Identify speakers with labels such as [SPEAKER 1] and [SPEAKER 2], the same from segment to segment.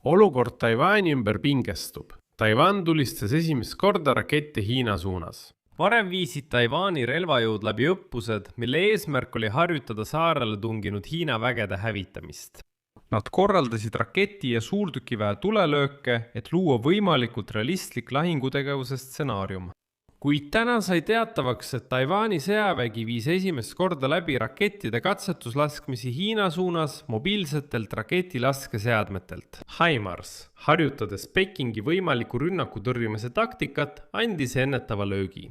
[SPEAKER 1] Olukord Taiwani ümber pingestub. Taiwan tulistas esimest korda rakette Hiina suunas. Varem viisid Taiwani relvajõud läbi õppused, mille eesmärk oli harjutada saarele tunginud Hiina vägede hävitamist. Nad korraldasid raketi- ja suurtükiväe tulelööke, et luua võimalikult realistlik lahingutegevuse stsenaarium. Kuid täna sai teatavaks, et Taiwani sõjavägi viis esimest korda läbi rakettide katsetuslaskmisi Hiina suunas mobiilsetelt raketilaskeseadmetelt. HIMARS, harjutades Pekingi võimaliku rünnaku tõrjumise taktikat, andis ennetava löögi.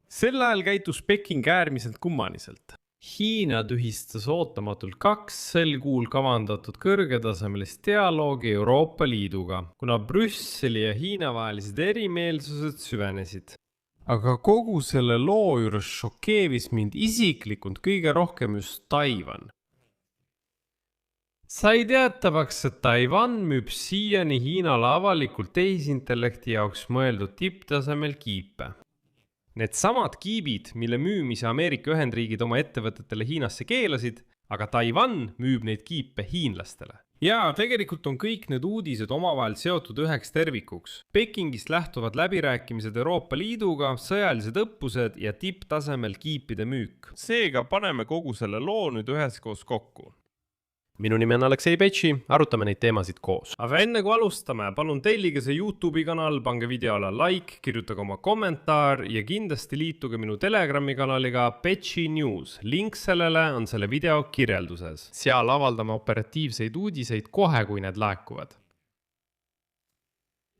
[SPEAKER 1] Sel ajal käitus Peking äärmiselt kummaliselt. Hiina tühistas ootamatult 2 sel kuul kavandatud kõrgetasemelist dialoogi Euroopa Liiduga, kuna Brüsseli ja Hiina vahelised erimeelsused süvenesid. Aga kogu selle loo juures šokeevis mind isiklikult kõige rohkem just Taiwan. Sai teatavaks, et Taiwan müüb siiani Hiinale avalikult tehisintellekti jaoks mõeldud tipptasemel kiipe. Need samad kiibid, mille müümise Ameerika Ühendriigid oma ettevõtetele Hiinasse keelasid, aga Taiwan müüb neid kiipe hiinlastele. Ja tegelikult on kõik need uudised omavahel seotud üheks tervikuks. Pekingist lähtuvad läbirääkimised Euroopa Liiduga, sõjalised õppused ja tipptasemel kiipide müük. Seega paneme kogu selle loo nüüd üheskoos kokku. Minu nimi on Aleksei Petši, arutame neid teemasid koos. Aga enne kui alustame, palun tellige see YouTube'i kanal, pange videole like, kirjutage oma kommentaar ja kindlasti liituge minu Telegrami kanaliga Petši News. Link sellele on selle video kirjelduses. Seal avaldame operatiivseid uudiseid kohe, kui need laekuvad.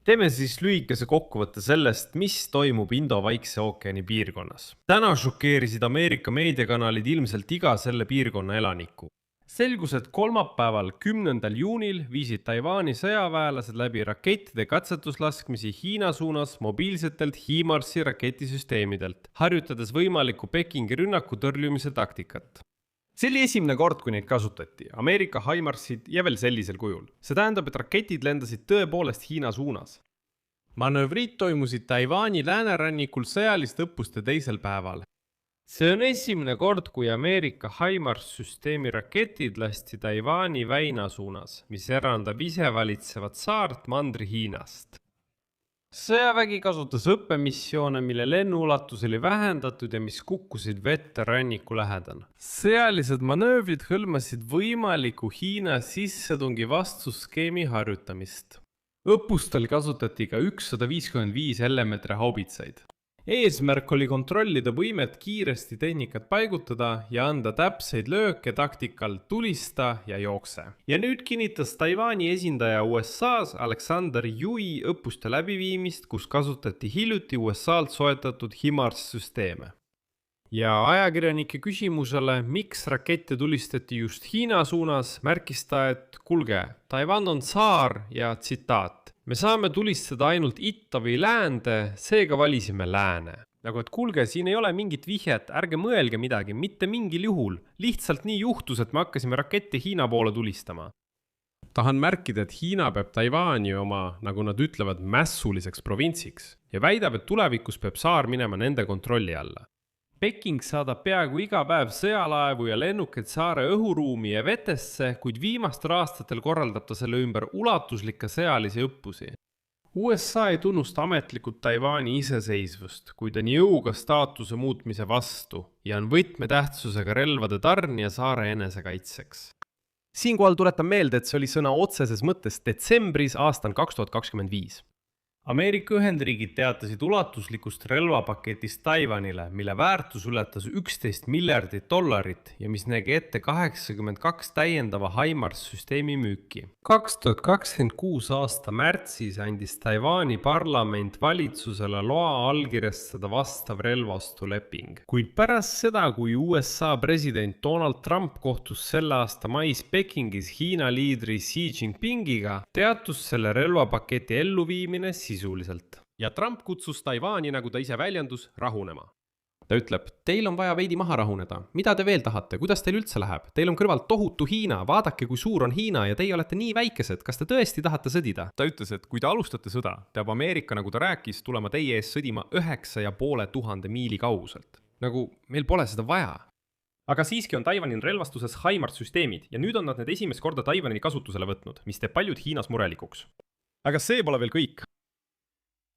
[SPEAKER 1] Teeme siis lühikese kokkuvõtte sellest, mis toimub Indo-Vaikse ookeani piirkonnas. Täna šokeerisid Ameerika meediakanalid ilmselt iga selle piirkonna elaniku. Selgus, et kolmapäeval 10. juunil viisid Taiwani sõjaväelased läbi rakettide katsetuslaskmisi Hiina suunas mobiilsetelt HIMARS-i raketisüsteemidelt, harjutades võimaliku Pekingi rünnaku tõrjumise taktikat. See oli esimene kord, kui neid kasutati, Ameerika HIMARS-id ja veel sellisel kujul. See tähendab, et raketid lendasid tõepoolest Hiina suunas. Manöövrid toimusid Taiwani läänerannikul sõjaliste õppuste teisel päeval. See on esimene kord, kui Ameerika HIMARS-süsteemi raketid lasti Taiwani väina suunas, mis erandab isevalitsevat saart Mandri-Hiinast. Sõjavägi kasutas õppemissioone, mille lennuulatus oli vähendatud ja mis kukkusid vette ranniku lähedal. Sõjalised manöövrid hõlmasid võimaliku Hiina sissetungi vastuskeemi harjutamist. Õppustel kasutati ka 155 mm haubitsaid. Eesmärk oli kontrollida võimet kiiresti tehnikat paigutada ja anda täpseid lööke taktikal tulista ja jookse. Ja nüüd kinnitas Taiwani esindaja USA-s Alexander Yui õppuste läbiviimist, kus kasutati hiljuti USA-lt soetatud HIMARS-süsteeme. Ja ajakirjanike küsimusele, miks rakette tulistati just Hiina suunas, märkis ta, et kuulge, Taiwan on saar ja tsitaat. Me saame tulistada ainult itta või läände, seega valisime lääne. Nagu et kuulge, siin ei ole mingit vihjet, ärge mõelge midagi, mitte mingil juhul. Lihtsalt nii juhtus, et me hakkasime rakette Hiina poole tulistama. Tahan märkida, et Hiina peab Taiwani oma, nagu nad ütlevad, mässuliseks provintsiks ja väidab, et tulevikus peab saar minema nende kontrolli alla. Peking saadab peaaegu iga päev sõjalaevu ja lennukeid saare õhuruumi ja vetesse, kuid viimastel aastatel korraldab ta selle ümber ulatuslikke sõjalisi õppusi. USA ei tunnusta ametlikult Taiwani iseseisvust, kuid on jõuga staatuse muutmise vastu ja on võtmetähtsusega relvade tarnija saare enesekaitseks. Siinkohal tuletan meelde, et see oli sõna otseses mõttes detsembris aastal 2025. Ameerika Ühendriigid teatasid ulatuslikust relvapaketist Taiwanile, mille väärtus ületas $11 miljardit ja mis nägi ette 82 täiendava HIMARS-süsteemi müüki. 2026 aasta märtsis andis Taiwani parlament valitsusele loa allkirjastada vastav relvaostuleping. Kuid pärast seda, kui USA president Donald Trump kohtus selle aasta mais Pekingis Hiina liidri Xi Jinpingiga, teatus selle relvapaketi elluviimine sisuliselt. Ja Trump kutsus Taiwani, nagu ta ise väljendus, rahunema. Ta ütleb, teil on vaja veidi maha rahuneda. Mida te veel tahate? Kuidas teil üldse läheb? Teil on kõrval tohutu Hiina. Vaadake, kui suur on Hiina ja teie olete nii väikesed. Kas te tõesti tahate sõdida? Ta ütles, et kui te alustate sõda, peab Ameerika, nagu ta rääkis, tulema teie ees sõdima 9500 miili kauguselt. Nagu meil pole seda vaja. aga siiski on Taiwanil relvastuses HIMARS-süsteemid ja nüüd on nad need esimest korda Taiwanil kasutusele võtnud, mis teeb paljud Hiinas murelikuks. Aga see pole veel kõik.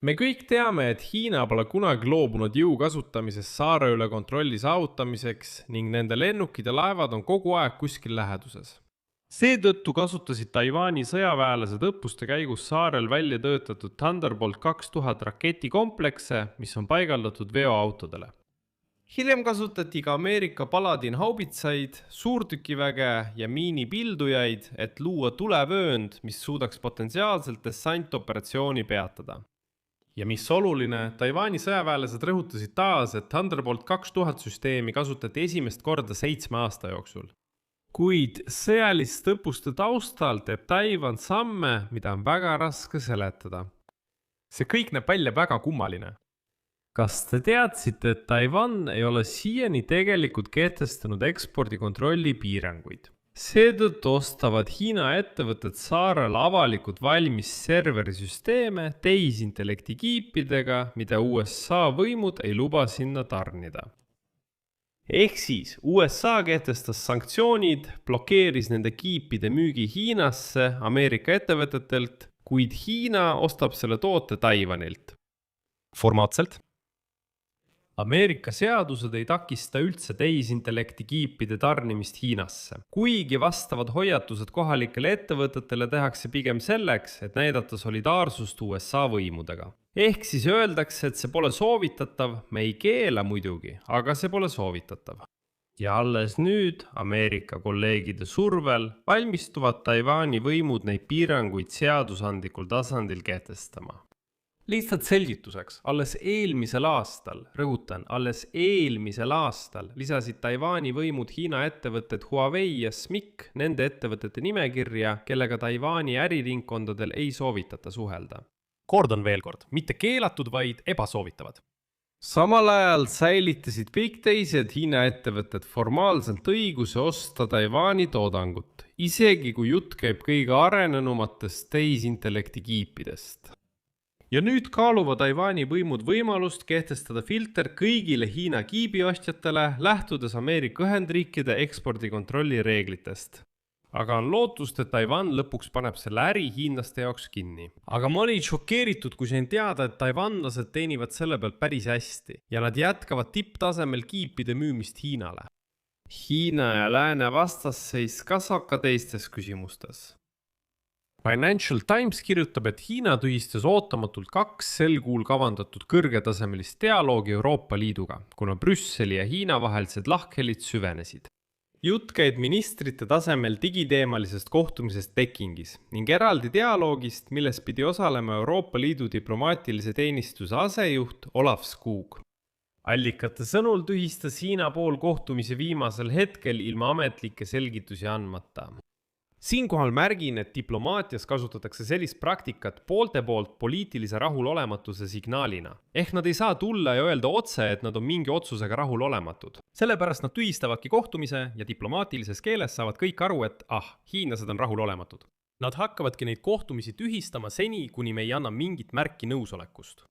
[SPEAKER 1] Me kõik teame, et Hiina pole kunagi loobunud jõu kasutamisest saare üle kontrolli saavutamiseks ning nende lennukid ja laevad on kogu aeg kuskil läheduses. Seetõttu kasutasid Taiwani sõjaväelased õppuste käigus saarel välja töötatud Thunderbolt 2000 raketikomplekse, mis on paigaldatud veoautodele. Hiljem kasutati ka Ameerika Paladin haubitsaid, suurtükiväge ja miinipildujaid, et luua tulevöönd, mis suudaks potentsiaalselt dessantoperatsiooni peatada. Ja mis oluline, Taiwani sõjaväelased rõhutasid taas, et Thunderbolt 2000 süsteemi kasutati esimest korda 7 aasta jooksul. Kuid sõjaliste õppuste taustal teeb Taiwan samme, mida on väga raske seletada. See kõik näeb välja väga kummaline. Kas te teadsite, et Taiwan ei ole siiani tegelikult kehtestanud ekspordikontrolli piiranguid? Seetõttu ostavad Hiina ettevõtted saarel avalikud valmis serverisüsteeme tehisintellekti kiipidega, mida USA võimud ei luba sinna tarnida. Ehk siis USA kehtestas sanktsioonid, blokeeris nende kiipide müügi Hiinasse Ameerika ettevõtetelt, kuid Hiina ostab selle toote Taiwanilt. Formaatselt. Ameerika seadused ei takista üldse tehisintellekti kiipide tarnimist Hiinasse. Kuigi vastavad hoiatused kohalikele ettevõtetele tehakse pigem selleks, et näidata solidaarsust USA võimudega. Ehk siis öeldakse, et see pole soovitatav, me ei keela muidugi, aga see pole soovitatav. Ja alles nüüd, Ameerika kolleegide survel, valmistuvad Taiwani võimud neid piiranguid seadusandlikul tasandil kehtestama. Lihtsalt selgituseks, alles eelmisel aastal, rõhutan, alles eelmisel aastal lisasid Taiwani võimud Hiina ettevõtted Huawei ja SMIC nende ettevõtete nimekirja, kellega Taiwani äriringkondadel ei soovitata suhelda. Kordan veel kord, mitte keelatud, vaid ebasoovitavad. Samal ajal säilitasid kõik teised Hiina ettevõtted formaalselt õiguse osta Taiwani toodangut, isegi kui jutt käib kõige arenenumatest tehisintellekti kiipidest. Ja nüüd kaaluvad Taiwani võimud võimalust kehtestada filter kõigile Hiina kiibiostjatele, lähtudes Ameerika Ühendriikide ekspordikontrolli reeglitest. Aga on lootust, et Taiwan lõpuks paneb selle äri hiinlaste jaoks kinni. Aga ma olin šokeeritud, kui sain teada, et taiwanlased teenivad selle pealt päris hästi ja nad jätkavad tipptasemel kiipide müümist Hiinale. Hiina ja lääne vastasseis kasvab ka teistes küsimustes. Financial Times kirjutab, et Hiina tühistas ootamatult 2 sel kuul kavandatud kõrgetasemelist dialoogi Euroopa Liiduga, kuna Brüsseli ja Hiina vahelised lahkhelid süvenesid. Jutt käib ministrite tasemel digiteemalisest kohtumisest Pekingis ning eraldi dialoogist, milles pidi osalema Euroopa Liidu diplomaatilise teenistuse asejuht Olaf Skog. Allikate sõnul tühistas Hiina pool kohtumise viimasel hetkel ilma ametlikke selgitusi andmata. Siinkohal märgin, et diplomaatias kasutatakse sellist praktikat poolte poolt poliitilise rahulolematuse signaalina. Ehk nad ei saa tulla ja öelda otse, et nad on mingi otsusega rahulolematud. Sellepärast nad tühistavadki kohtumise ja diplomaatilises keeles saavad kõik aru, et hiinlased on rahulolematud. Nad hakkavadki neid kohtumisi tühistama seni, kuni me ei anna mingit märki nõusolekust.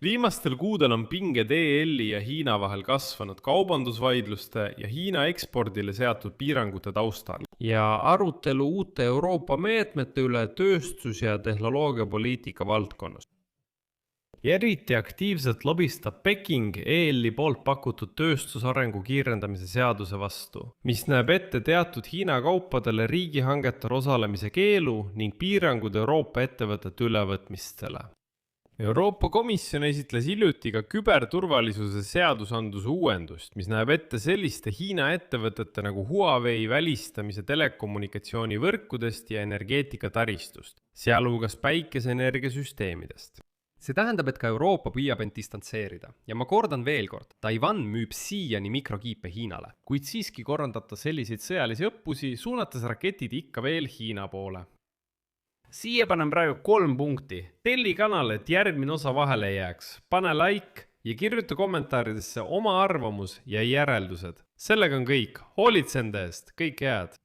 [SPEAKER 1] Viimastel kuudel on pinged EL-i ja Hiina vahel kasvanud kaubandusvaidluste ja Hiina ekspordile seatud piirangute taustal ja arutelu uute Euroopa meetmete üle tööstus- ja tehnoloogiapoliitika valdkonnas. Ja eriti aktiivselt lobistab Peking EL-i poolt pakutud tööstusarengu kiirendamise seaduse vastu, mis näeb ette teatud Hiina kaupadele riigihangetel osalemise keelu ning piirangud Euroopa ettevõtete ülevõtmistele. Euroopa Komisjon esitles hiljuti ka küberturvalisuse seadusandluse uuendust, mis näeb ette selliste Hiina ettevõtete nagu Huawei välistamise telekommunikatsioonivõrkudest ja energeetikataristust, sealhulgas päikeseenergiasüsteemidest. See tähendab, et ka Euroopa püüab end distantseerida. Ja ma kordan veel kord, Taiwan müüb siiani mikrokiipe Hiinale, kuid siiski korraldata selliseid sõjalisi õppusi, suunates raketid ikka veel Hiina poole. Siia panen praegu 3 punkti. Telli kanal, et järgmine osa vahele jääks. Pane like ja kirjuta kommentaaridesse oma arvamus ja järeldused. Sellega on kõik. Hoolitse enda eest. Kõik head.